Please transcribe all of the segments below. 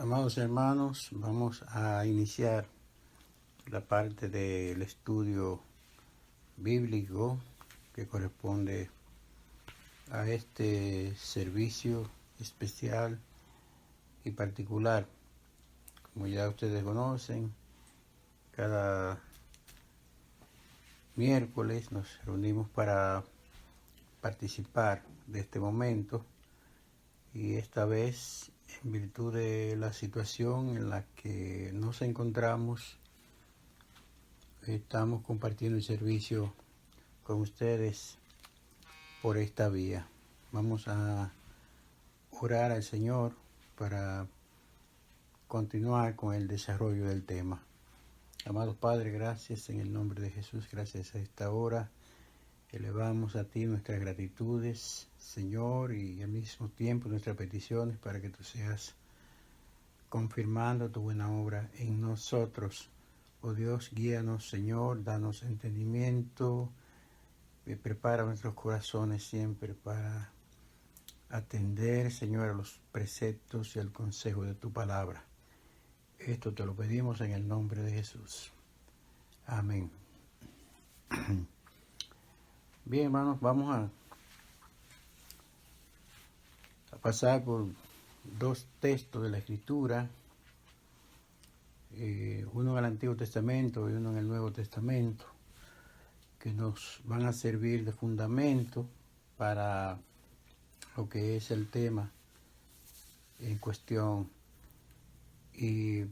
Amados hermanos, vamos a iniciar la parte del estudio bíblico que corresponde a este servicio especial y particular. Como ya ustedes conocen, cada miércoles nos reunimos para participar de este momento, y esta vez, en virtud de la situación en la que nos encontramos, estamos compartiendo el servicio con ustedes por esta vía. Vamos a orar al Señor para continuar con el desarrollo del tema. Amado Padre, gracias en el nombre de Jesús, gracias a esta hora. Elevamos a ti nuestras gratitudes, Señor, y al mismo tiempo nuestras peticiones para que tú seas confirmando tu buena obra en nosotros. Oh Dios, guíanos, Señor, danos entendimiento, prepara nuestros corazones siempre para atender, Señor, a los preceptos y al consejo de tu palabra. Esto te lo pedimos en el nombre de Jesús. Amén. Bien, hermanos, vamos a pasar por dos textos de la Escritura, uno en el Antiguo Testamento y uno en el Nuevo Testamento, que nos van a servir de fundamento para lo que es el tema en cuestión. Y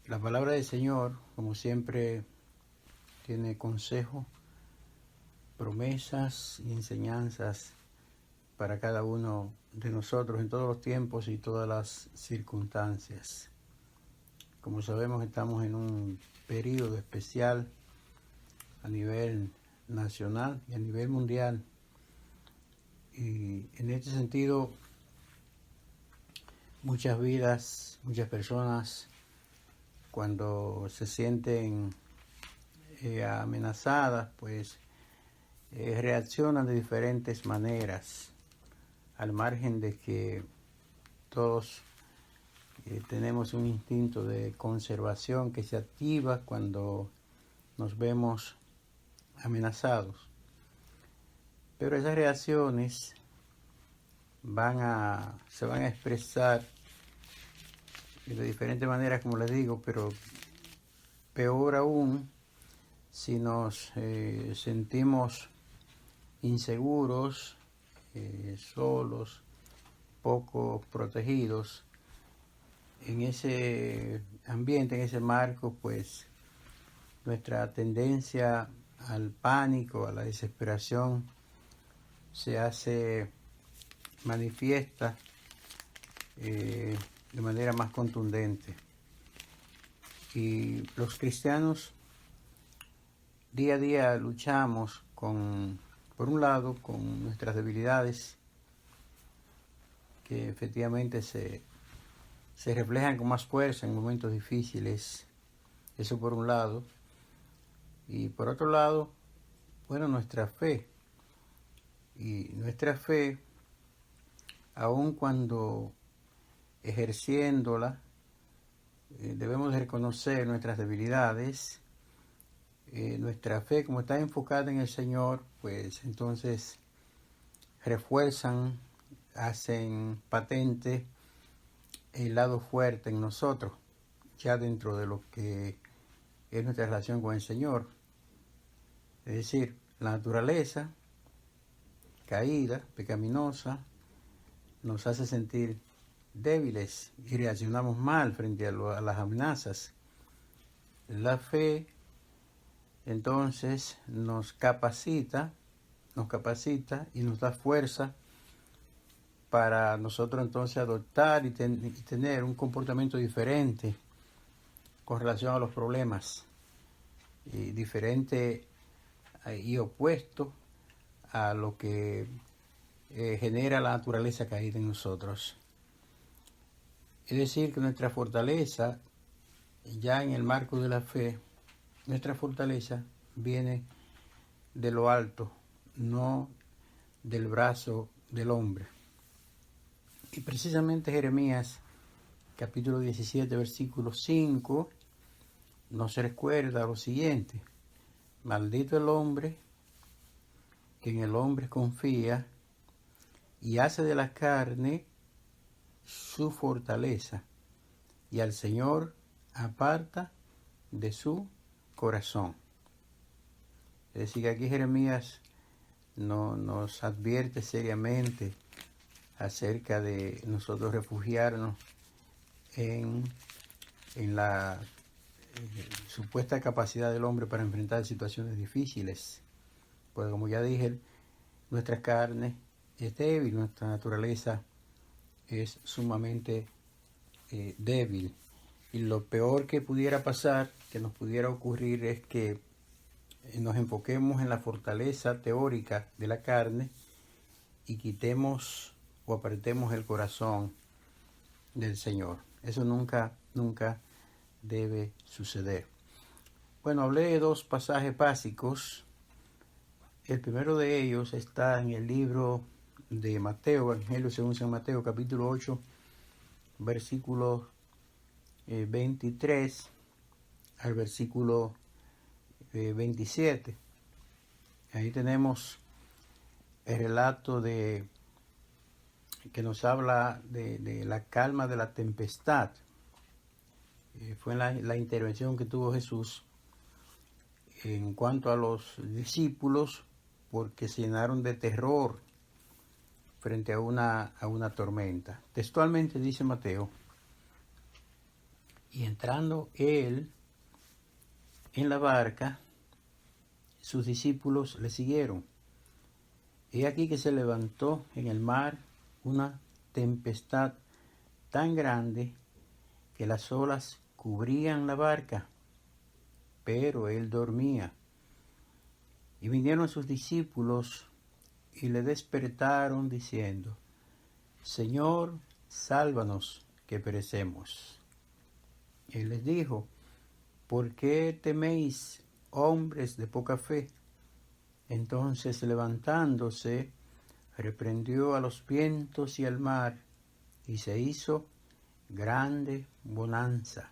la palabra del Señor, como siempre, tiene consejo, promesas y enseñanzas para cada uno de nosotros en todos los tiempos y todas las circunstancias. Como sabemos, estamos en un periodo especial a nivel nacional y a nivel mundial, y en este sentido muchas vidas, muchas personas, cuando se sienten amenazadas, pues reaccionan de diferentes maneras, al margen de que todos tenemos un instinto de conservación que se activa cuando nos vemos amenazados. Pero esas reacciones se van a expresar de diferentes maneras, como les digo, pero peor aún si nos sentimos inseguros, solos, poco protegidos. En ese ambiente, en ese marco, pues nuestra tendencia al pánico, a la desesperación, se hace manifiesta de manera más contundente. Y los cristianos día a día luchamos por un lado, con nuestras debilidades, que efectivamente se reflejan con más fuerza en momentos difíciles. Eso por un lado. Y por otro lado, bueno, nuestra fe. Y nuestra fe, aun cuando ejerciéndola, debemos reconocer nuestras debilidades. Nuestra fe, como está enfocada en el Señor, pues entonces refuerzan, hacen patente el lado fuerte en nosotros, ya dentro de lo que es nuestra relación con el Señor. Es decir, la naturaleza caída, pecaminosa, nos hace sentir débiles y reaccionamos mal frente a las amenazas. La fe entonces nos capacita y nos da fuerza para nosotros entonces adoptar y tener un comportamiento diferente con relación a los problemas, y diferente y opuesto a lo que genera la naturaleza caída en nosotros. Es decir, que nuestra fortaleza, ya en el marco de la fe, nuestra fortaleza viene de lo alto, no del brazo del hombre. Y precisamente Jeremías capítulo 17, versículo 5, nos recuerda lo siguiente: maldito el hombre que en el hombre confía y hace de la carne su fortaleza, y al Señor aparta de su corazón. Es decir, que aquí Jeremías nos advierte seriamente acerca de nosotros refugiarnos en la supuesta capacidad del hombre para enfrentar situaciones difíciles. Pues como ya dije, nuestra carne es débil, nuestra naturaleza es sumamente débil. Y lo peor que pudiera pasar, que nos pudiera ocurrir, es que nos enfoquemos en la fortaleza teórica de la carne y quitemos o apartemos el corazón del Señor. Eso nunca debe suceder. Bueno, hablé de dos pasajes básicos. El primero de ellos está en el libro de Mateo, Evangelio según San Mateo, capítulo 8, versículos 23 al versículo 27. Ahí tenemos el relato que nos habla de la calma de la tempestad. Fue la intervención que tuvo Jesús en cuanto a los discípulos, porque se llenaron de terror frente a una tormenta. Textualmente dice Mateo: y entrando él en la barca, sus discípulos le siguieron. He aquí que se levantó en el mar una tempestad tan grande que las olas cubrían la barca, pero él dormía. Y vinieron sus discípulos y le despertaron diciendo: Señor, sálvanos, que perecemos. Él les dijo: ¿por qué teméis, hombres de poca fe? Entonces, levantándose, reprendió a los vientos y al mar, y se hizo grande bonanza.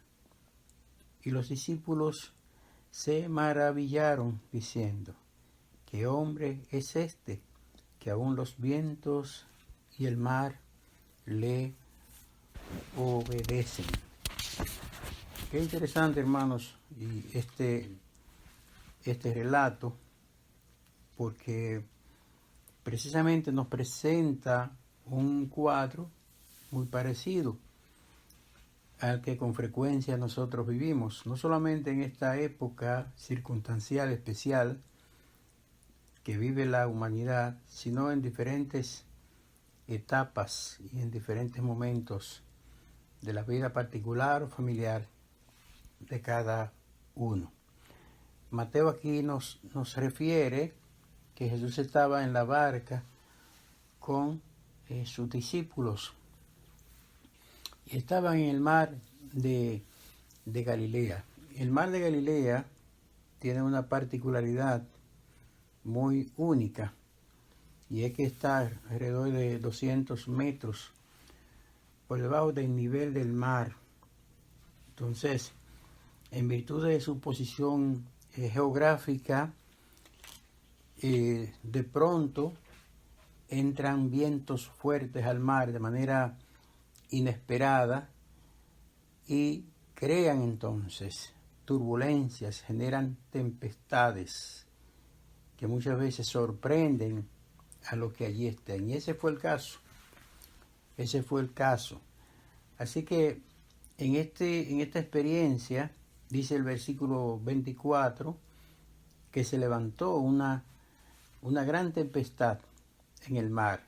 Y los discípulos se maravillaron, diciendo: ¿qué hombre es este, que aun los vientos y el mar le obedecen? Qué interesante, hermanos, y este relato, porque precisamente nos presenta un cuadro muy parecido al que con frecuencia nosotros vivimos, no solamente en esta época circunstancial especial que vive la humanidad, sino en diferentes etapas y en diferentes momentos de la vida particular o familiar de cada uno. Mateo aquí nos refiere que Jesús estaba en la barca con sus discípulos y estaban en el mar de Galilea. El mar de Galilea tiene una particularidad muy única, y es que está alrededor de 200 metros por debajo del nivel del mar. Entonces, en virtud de su posición geográfica, de pronto entran vientos fuertes al mar de manera inesperada y crean entonces turbulencias, generan tempestades que muchas veces sorprenden a los que allí estén. Y ese fue el caso. Así que en esta experiencia, dice el versículo 24, que se levantó una gran tempestad en el mar,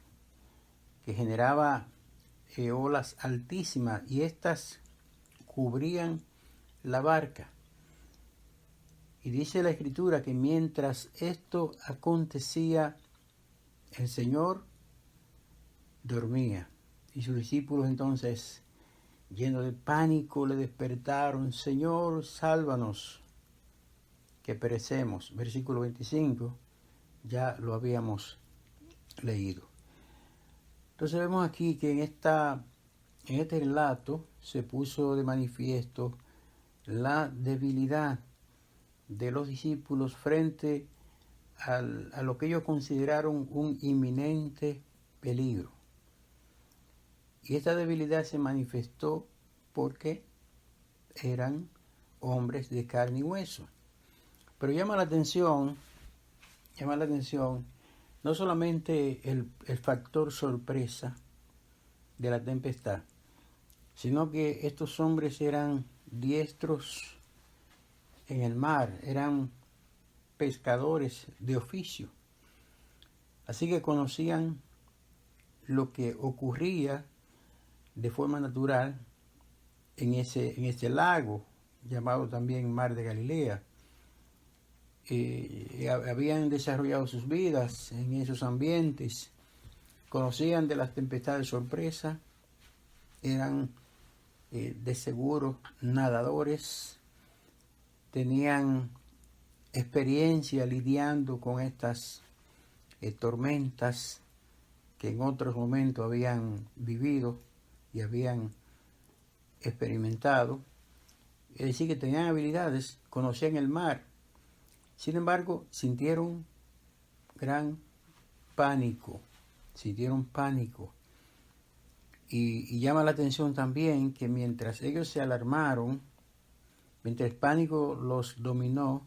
que generaba olas altísimas, y estas cubrían la barca. Y dice la Escritura que mientras esto acontecía, el Señor dormía. Y sus discípulos entonces, llenos de pánico, le despertaron: Señor, sálvanos, que perecemos. Versículo 25, ya lo habíamos leído. Entonces vemos aquí que en este relato se puso de manifiesto la debilidad de los discípulos frente a lo que ellos consideraron un inminente peligro. Y esta debilidad se manifestó porque eran hombres de carne y hueso. Pero llama la atención no solamente el factor sorpresa de la tempestad, sino que estos hombres eran diestros en el mar, eran pescadores de oficio. Así que conocían lo que ocurría de forma natural en ese lago, llamado también Mar de Galilea. Habían desarrollado sus vidas en esos ambientes, conocían de las tempestades sorpresa, eran de seguro nadadores, tenían experiencia lidiando con estas tormentas que en otros momentos habían vivido y habían experimentado. Es decir, que tenían habilidades, conocían el mar. Sin embargo, sintieron gran pánico, Y llama la atención también que mientras ellos se alarmaron, mientras el pánico los dominó,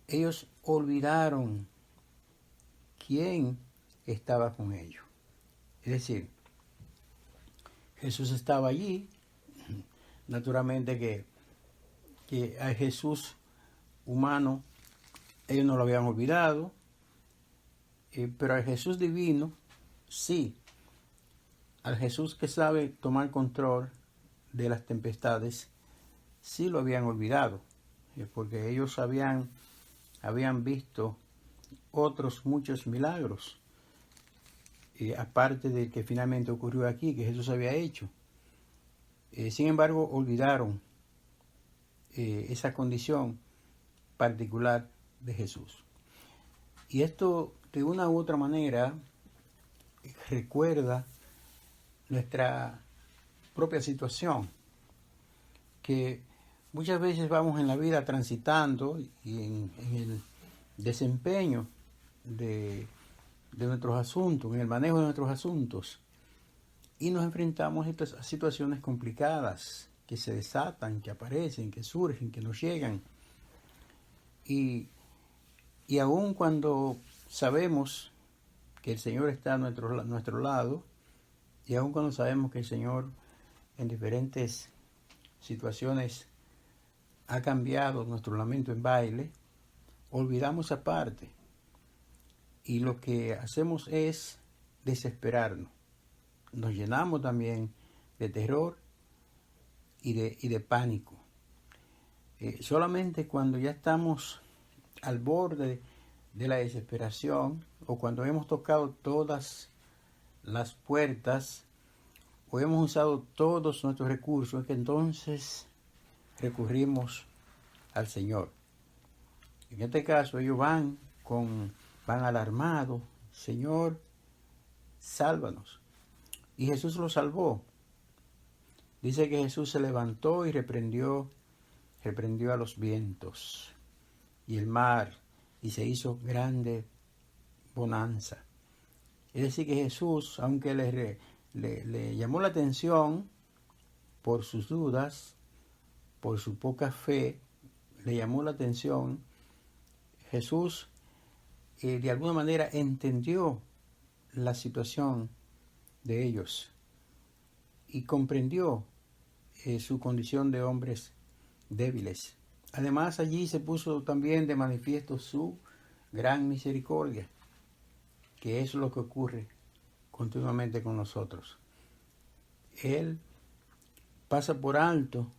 ellos olvidaron quién estaba con ellos. Es decir, Jesús estaba allí, naturalmente que a Jesús humano ellos no lo habían olvidado, pero al Jesús divino, sí, al Jesús que sabe tomar control de las tempestades, sí lo habían olvidado, porque ellos habían visto otros muchos milagros, aparte del que finalmente ocurrió aquí, que Jesús había hecho. Sin embargo, olvidaron esa condición particular de Jesús. Y esto, de una u otra manera, recuerda nuestra propia situación, que muchas veces vamos en la vida transitando y en el desempeño de nuestros asuntos, en el manejo de nuestros asuntos, y nos enfrentamos a situaciones complicadas que se desatan, que aparecen, que surgen, que nos llegan. Y aun cuando sabemos que el Señor está a nuestro lado, y aun cuando sabemos que el Señor en diferentes situaciones ha cambiado nuestro lamento en baile, olvidamos esa parte. Y lo que hacemos es desesperarnos. Nos llenamos también de terror y de pánico. Solamente cuando ya estamos al borde de la desesperación, o cuando hemos tocado todas las puertas, o hemos usado todos nuestros recursos, es que entonces recurrimos al Señor. En este caso ellos van alarmados: Señor, sálvanos. Y Jesús los salvó. Dice que Jesús se levantó y reprendió a los vientos y el mar, y se hizo grande bonanza. Es decir, que Jesús, aunque le llamó la atención por sus dudas, por su poca fe, le llamó la atención, Jesús de alguna manera entendió la situación de ellos y comprendió su condición de hombres débiles. Además, allí se puso también de manifiesto su gran misericordia, que es lo que ocurre continuamente con nosotros. Él pasa por alto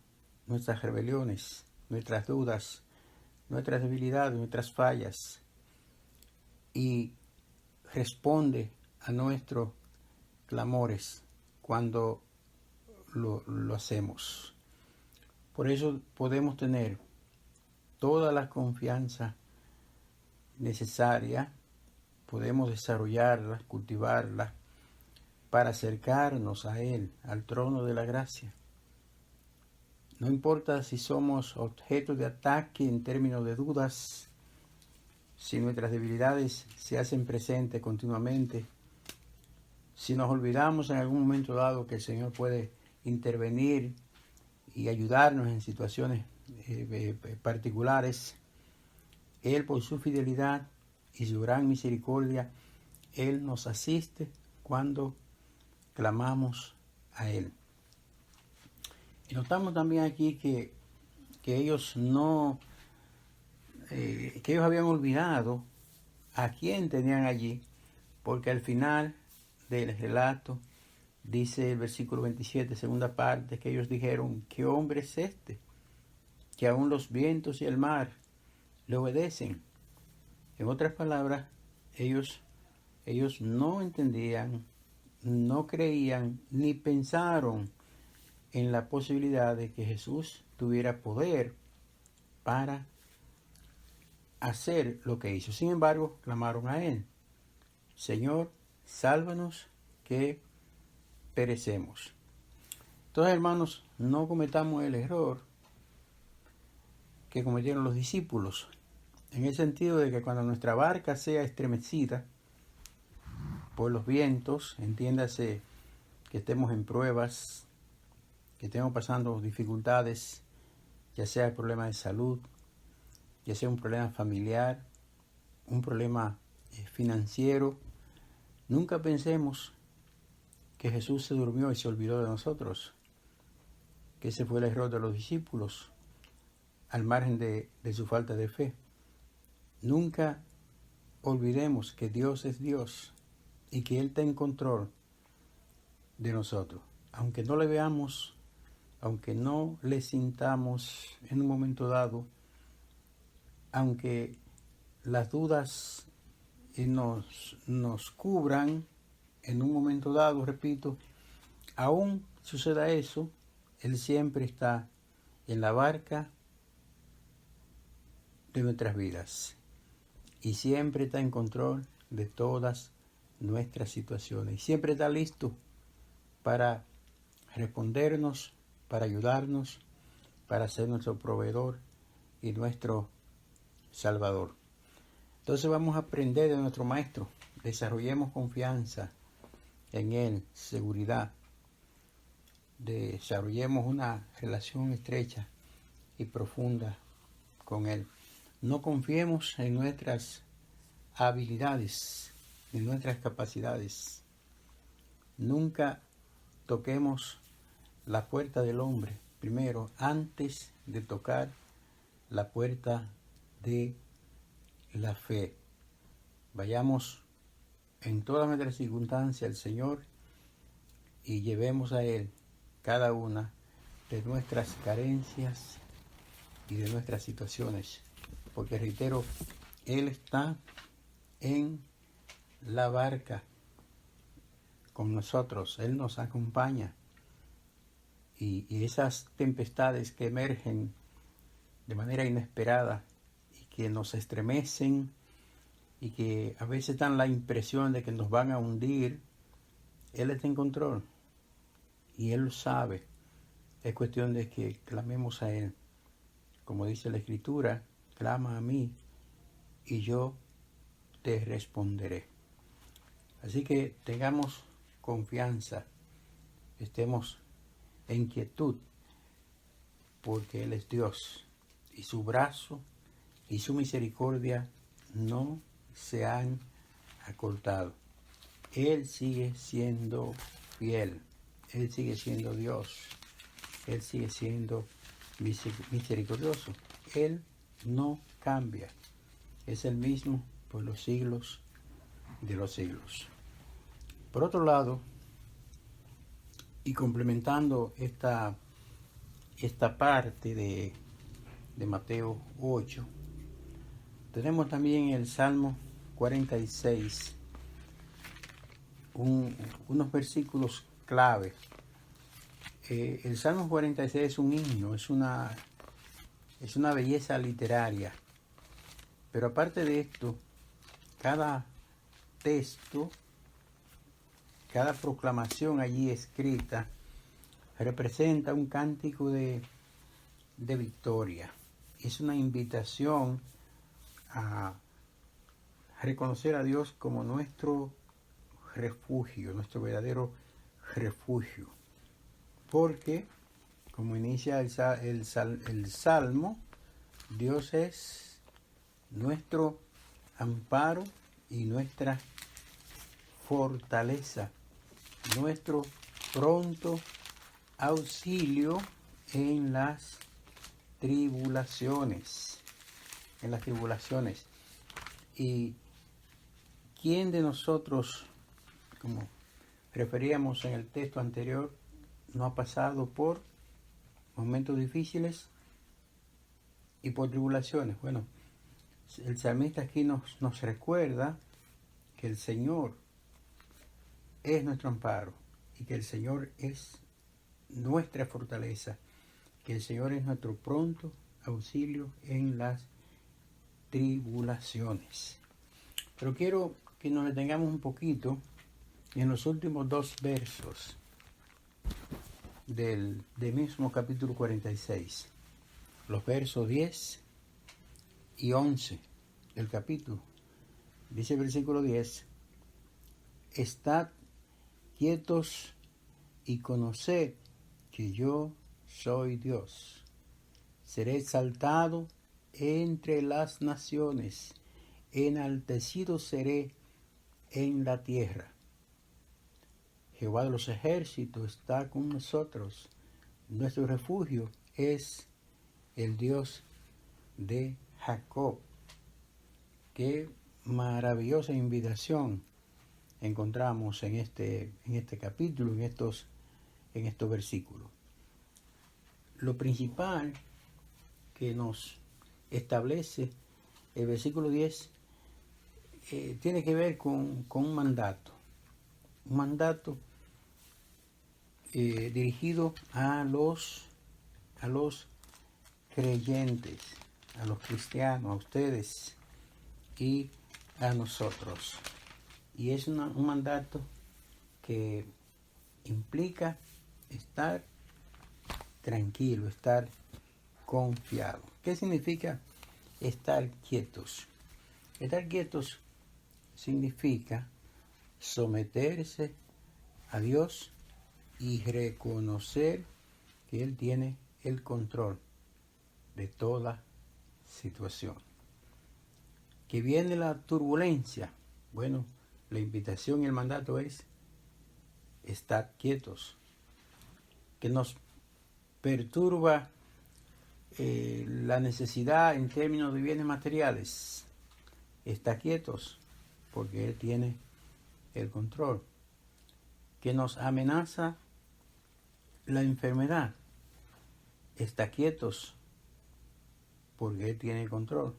nuestras rebeliones, nuestras dudas, nuestras debilidades, nuestras fallas, y responde a nuestros clamores cuando lo hacemos. Por eso podemos tener toda la confianza necesaria, podemos desarrollarla, cultivarla, para acercarnos a Él, al trono de la gracia, No importa si somos objeto de ataque en términos de dudas, si nuestras debilidades se hacen presentes continuamente, si nos olvidamos en algún momento dado que el Señor puede intervenir y ayudarnos en situaciones particulares, Él por su fidelidad y su gran misericordia, Él nos asiste cuando clamamos a Él. Y notamos también aquí que ellos que ellos habían olvidado a quién tenían allí, porque al final del relato dice el versículo 27, segunda parte, que ellos dijeron: ¿qué hombre es este, que aún los vientos y el mar le obedecen? En otras palabras, ellos no entendían, no creían, ni pensaron en la posibilidad de que Jesús tuviera poder para hacer lo que hizo. Sin embargo, clamaron a Él: Señor, sálvanos que perecemos. Entonces, hermanos, no cometamos el error que cometieron los discípulos, en el sentido de que cuando nuestra barca sea estremecida por los vientos, entiéndase que estemos en pruebas, que estemos pasando dificultades, ya sea el problema de salud, ya sea un problema familiar, un problema financiero, nunca pensemos que Jesús se durmió y se olvidó de nosotros, que ese fue el error de los discípulos, al margen de su falta de fe. Nunca olvidemos que Dios es Dios y que Él está en control de nosotros. Aunque no le veamos, aunque no le sintamos en un momento dado, aunque las dudas nos cubran en un momento dado, repito, aún suceda eso, Él siempre está en la barca de nuestras vidas y siempre está en control de todas nuestras situaciones y siempre está listo para respondernos, para ayudarnos, para ser nuestro proveedor y nuestro Salvador. Entonces vamos a aprender de nuestro Maestro. Desarrollemos confianza en Él, seguridad. Desarrollemos una relación estrecha y profunda con Él. No confiemos en nuestras habilidades, en nuestras capacidades. Nunca toquemos la puerta del hombre primero, antes de tocar la puerta de la fe. Vayamos en todas nuestras circunstancias al Señor y llevemos a Él cada una de nuestras carencias y de nuestras situaciones, porque reitero, Él está en la barca con nosotros, Él nos acompaña, y esas tempestades que emergen de manera inesperada y que nos estremecen y que a veces dan la impresión de que nos van a hundir, Él está en control y Él lo sabe. Es cuestión de que clamemos a Él. Como dice la Escritura, clama a mí y yo te responderé. Así que tengamos confianza, estemos en quietud, porque Él es Dios y su brazo y su misericordia no se han acortado. Él sigue siendo fiel, Él sigue siendo Dios, Él sigue siendo misericordioso. Él no cambia, es el mismo por los siglos de los siglos. Por otro lado, y complementando esta parte de Mateo 8, tenemos también el Salmo 46, unos versículos clave. El Salmo 46 es un himno, es una belleza literaria, pero aparte de esto, cada texto, cada proclamación allí escrita representa un cántico de de victoria. Es una invitación a reconocer a Dios como nuestro refugio, nuestro verdadero refugio. Porque, como inicia el Salmo, Dios es nuestro amparo y nuestra fortaleza, nuestro pronto auxilio en las tribulaciones. ¿Y quién de nosotros, como referíamos en el texto anterior, no ha pasado por momentos difíciles y por tribulaciones? Bueno, el salmista aquí nos recuerda que el Señor es nuestro amparo y que el Señor es nuestra fortaleza, que el Señor es nuestro pronto auxilio en las tribulaciones. Pero quiero que nos detengamos un poquito en los últimos 2 versos del mismo capítulo 46, los versos 10 y 11 del capítulo. Dice el versículo 10: estad quietos y conoced que yo soy Dios. Seré exaltado entre las naciones, enaltecido seré en la tierra. Jehová de los ejércitos está con nosotros. Nuestro refugio es el Dios de Jacob. Qué maravillosa invitación encontramos en este capítulo, en estos versículos. Lo principal que nos establece el versículo 10 tiene que ver con un mandato. Un mandato dirigido a los creyentes, a los cristianos, a ustedes y a nosotros. Y es un mandato que implica estar tranquilo, estar confiado. ¿Qué significa estar quietos? Estar quietos significa someterse a Dios y reconocer que Él tiene el control de toda situación. Que viene la turbulencia. Bueno, la invitación y el mandato es estar quietos. Que nos perturba la necesidad en términos de bienes materiales. Está quietos porque Él tiene el control. Que nos amenaza la enfermedad. Está quietos porque Él tiene el control.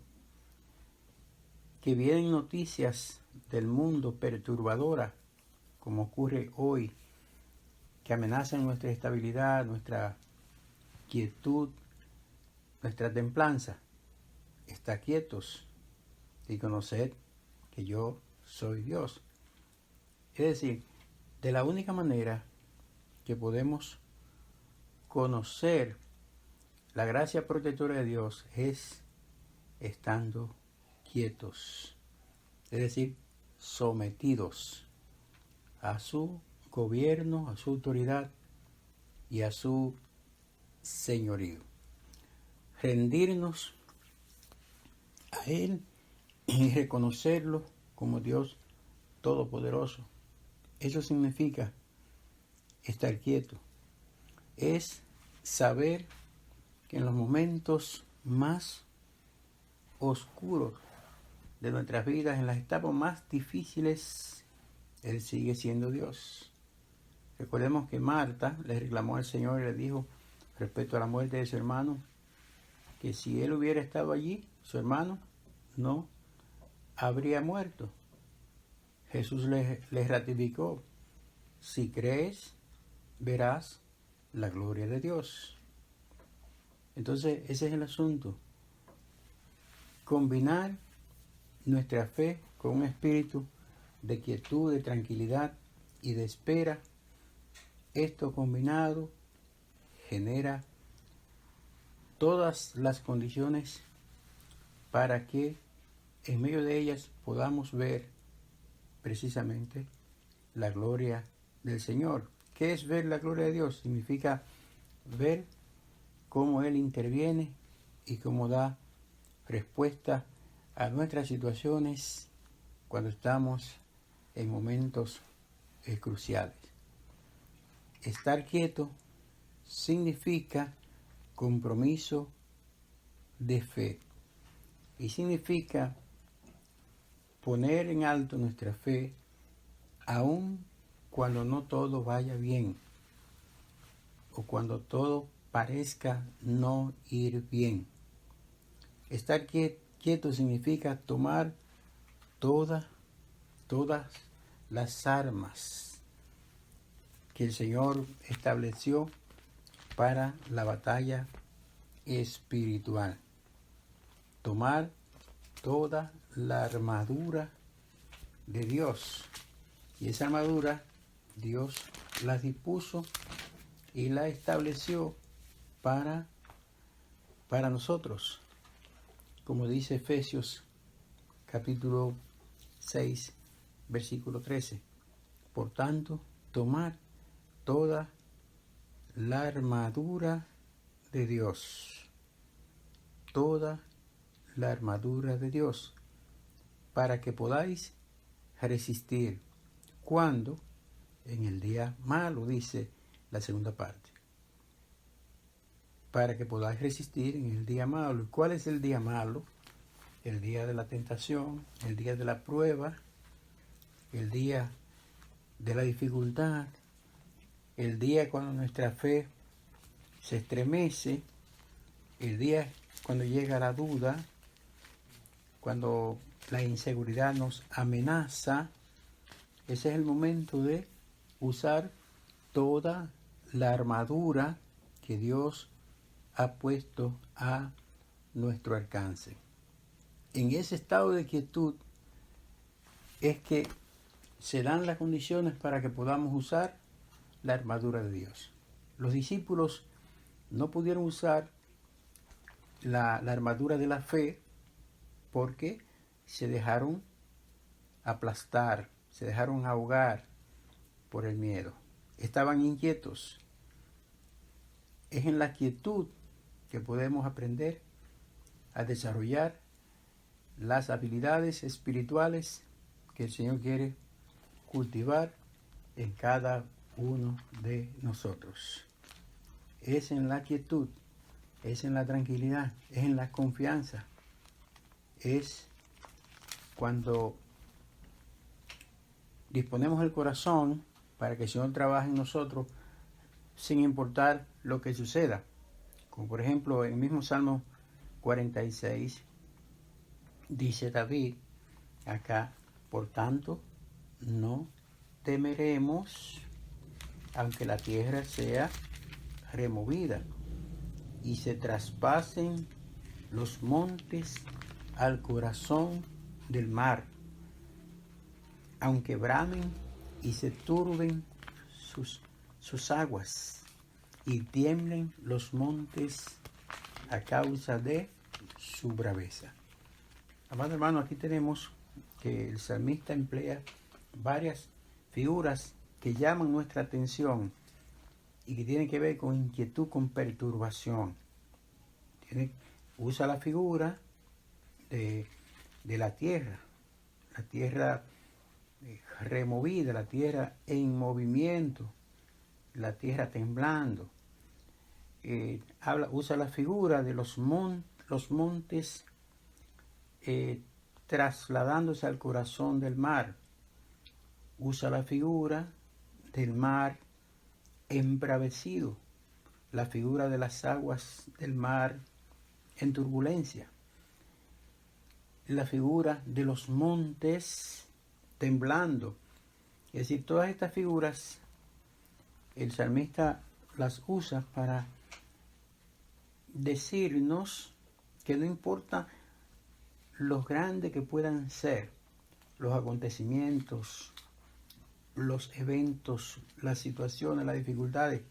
Que vienen noticias del mundo perturbadoras, como ocurre hoy, que amenazan nuestra estabilidad, nuestra quietud, nuestra templanza. Está quietos y conoced que yo soy Dios. Es decir, de la única manera que podemos conocer la gracia protectora de Dios es estando quietos, es decir, sometidos a su gobierno, a su autoridad y a su señorío. Rendirnos a Él y reconocerlo como Dios Todopoderoso. Eso significa estar quieto. Es saber que en los momentos más oscuros de nuestras vidas, en las etapas más difíciles, Él sigue siendo Dios. Recordemos que Marta le reclamó al Señor y le dijo respecto a la muerte de su hermano, que si Él hubiera estado allí, su hermano no habría muerto. Jesús le ratificó: si crees, verás la gloria de Dios. Entonces, ese es el asunto. Combinar nuestra fe con un espíritu de quietud, de tranquilidad y de espera. Esto combinado genera todas las condiciones para que en medio de ellas podamos ver precisamente la gloria del Señor. ¿Qué es ver la gloria de Dios? Significa ver cómo Él interviene y cómo da respuesta a nuestras situaciones cuando estamos en momentos cruciales. Estar quieto significa compromiso de fe y significa poner en alto nuestra fe aun cuando no todo vaya bien o cuando todo parezca no ir bien. Estar quieto significa tomar todas las armas que el Señor estableció para la batalla espiritual. Tomar toda la armadura de Dios. Y esa armadura Dios la dispuso y la estableció para nosotros. Como dice Efesios capítulo 6, versículo 13. Por tanto, tomad toda la armadura de Dios. Toda la armadura de Dios. Para que podáis resistir. Cuando en el día malo, dice la segunda parte. Para que podáis resistir en el día malo. ¿Cuál es el día malo? El día de la tentación, el día de la prueba, el día de la dificultad, el día cuando nuestra fe se estremece, el día cuando llega la duda, cuando la inseguridad nos amenaza. Ese es el momento de usar toda la armadura que Dios ha puesto a nuestro alcance. En ese estado de quietud es que se dan las condiciones para que podamos usar la armadura de Dios. Los discípulos no pudieron usar la armadura de la fe porque se dejaron aplastar, se dejaron ahogar por el miedo. Estaban inquietos. Es en la quietud que podemos aprender a desarrollar las habilidades espirituales que el Señor quiere cultivar en cada uno de nosotros. Es en la quietud, es en la tranquilidad, es en la confianza, es cuando disponemos el corazón para que el Señor trabaje en nosotros sin importar lo que suceda. Como por ejemplo en el mismo Salmo 46 dice David acá: por tanto no temeremos aunque la tierra sea removida y se traspasen los montes al corazón del mar, aunque bramen y se turben sus aguas y tiemblen los montes a causa de su braveza. Amado hermano, aquí tenemos que el salmista emplea varias figuras que llaman nuestra atención y que tienen que ver con inquietud, con perturbación. Usa la figura de la tierra removida, la tierra en movimiento, la tierra temblando. Usa la figura de los montes trasladándose al corazón del mar. Usa la figura del mar embravecido, la figura de las aguas del mar en turbulencia, la figura de los montes temblando. Es decir, todas estas figuras el salmista las usa para decirnos que no importa lo grande que puedan ser los acontecimientos, los eventos, las situaciones, las dificultades,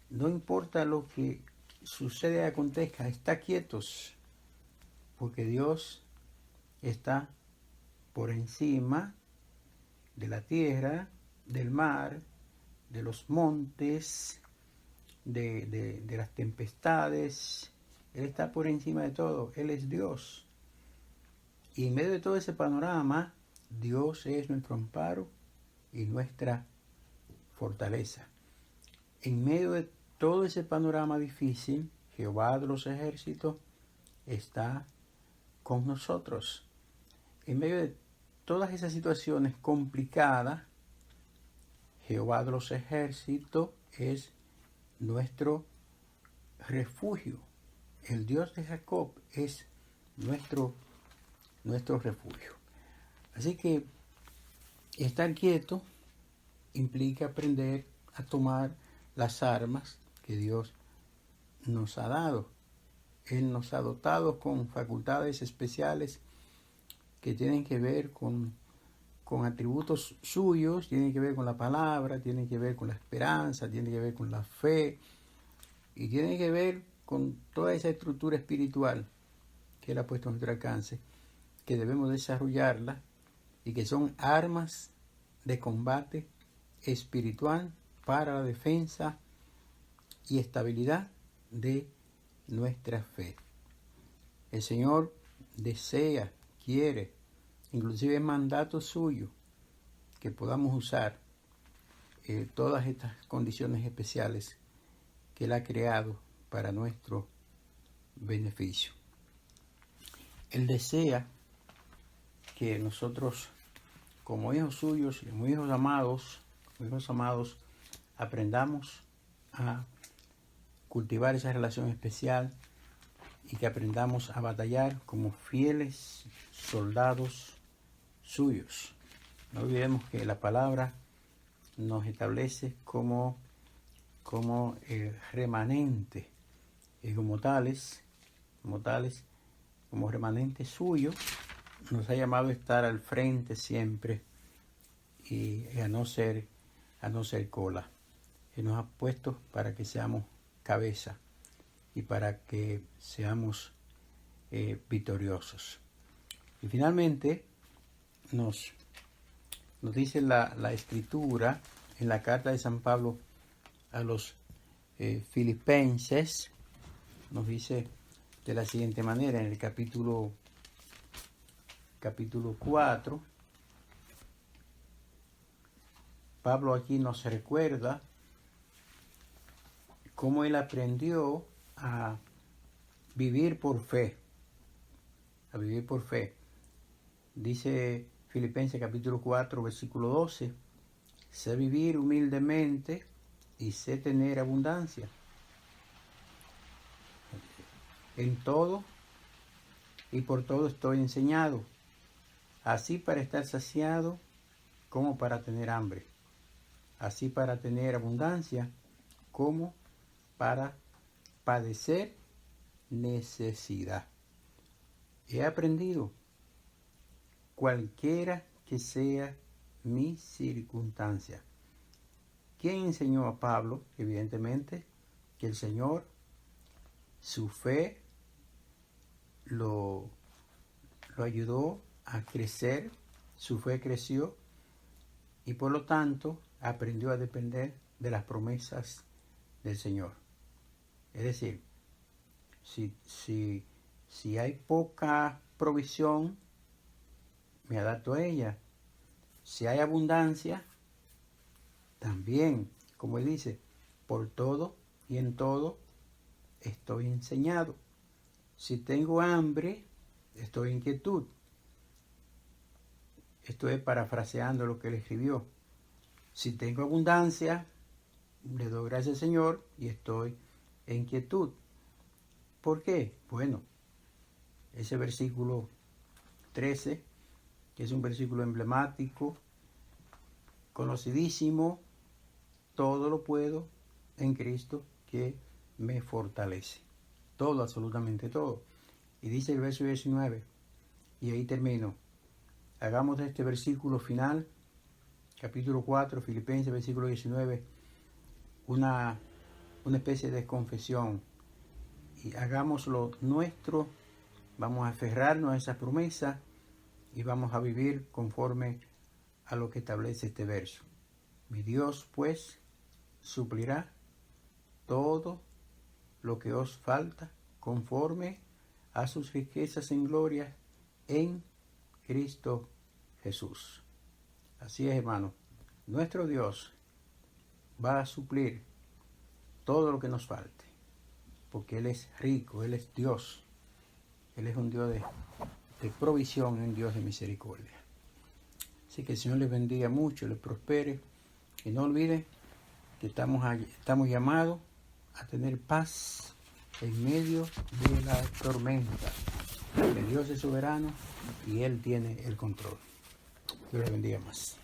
no importa lo que sucede, acontezca, está quietos, porque Dios está por encima de la tierra, del mar, de los montes, de las tempestades. Él está por encima de todo. Él es Dios. Y en medio de todo ese panorama, Dios es nuestro amparo y nuestra fortaleza. En medio de todo ese panorama difícil, Jehová de los ejércitos está con nosotros. En medio de todas esas situaciones complicadas, Jehová de los ejércitos es nuestro refugio. El Dios de Jacob es nuestro refugio. Así que estar quieto implica aprender a tomar las armas que Dios nos ha dado. Él nos ha dotado con facultades especiales que tienen que ver con atributos suyos, tienen que ver con la palabra, tienen que ver con la esperanza, tienen que ver con la fe y tienen que ver con toda esa estructura espiritual que Él ha puesto a nuestro alcance, que debemos desarrollarla y que son armas de combate espiritual para la defensa y estabilidad de nuestra fe. El Señor desea, quiere, inclusive es mandato suyo que podamos usar todas estas condiciones especiales que Él ha creado para nuestro beneficio. Él desea que nosotros, como hijos suyos, como hijos amados, aprendamos a cultivar esa relación especial y que aprendamos a batallar como fieles soldados suyos. No olvidemos que la palabra nos establece como remanente y como remanente suyo, nos ha llamado a estar al frente siempre y a no ser cola. Él nos ha puesto para que seamos cabeza y para que seamos victoriosos. Y finalmente nos dice la Escritura en la carta de San Pablo a los Filipenses, nos dice de la siguiente manera en el capítulo 4. Pablo aquí nos recuerda cómo él aprendió a vivir por fe. Dice Filipenses capítulo 4, versículo 12, sé vivir humildemente y sé tener abundancia. En todo y por todo estoy enseñado, así para estar saciado como para tener hambre, así para tener abundancia como para padecer necesidad. He aprendido, cualquiera que sea mi circunstancia. ¿Quién enseñó a Pablo? Evidentemente que el Señor. Su fe lo ayudó a crecer, su fe creció y por lo tanto aprendió a depender de las promesas del Señor. Es decir, si hay poca provisión, me adapto a ella. Si hay abundancia, también, como él dice, por todo y en todo estoy enseñado. Si tengo hambre, estoy en quietud. Esto es parafraseando lo que él escribió. Si tengo abundancia, le doy gracias al Señor y estoy en quietud. ¿Por qué? Bueno, ese versículo 13, que es un versículo emblemático, conocidísimo, todo lo puedo en Cristo que me fortalece. Todo, absolutamente todo. Y dice el verso 19, y ahí termino. Hagamos de este versículo final, capítulo 4, Filipenses, versículo 19, una especie de confesión. y hagámoslo nuestro. Vamos a aferrarnos a esa promesa y vamos a vivir conforme a lo que establece este verso. Mi Dios, pues, suplirá todo lo que os falta conforme a sus riquezas en gloria en Cristo Jesús. Así es, hermano. Nuestro Dios va a suplir todo lo que nos falte, porque Él es rico, Él es Dios. Él es un Dios de provisión, un Dios de misericordia. Así que el Señor les bendiga mucho, les prospere. Y no olviden que estamos llamados a tener paz en medio de la tormenta. Que Dios es soberano y Él tiene el control. Dios les bendiga más.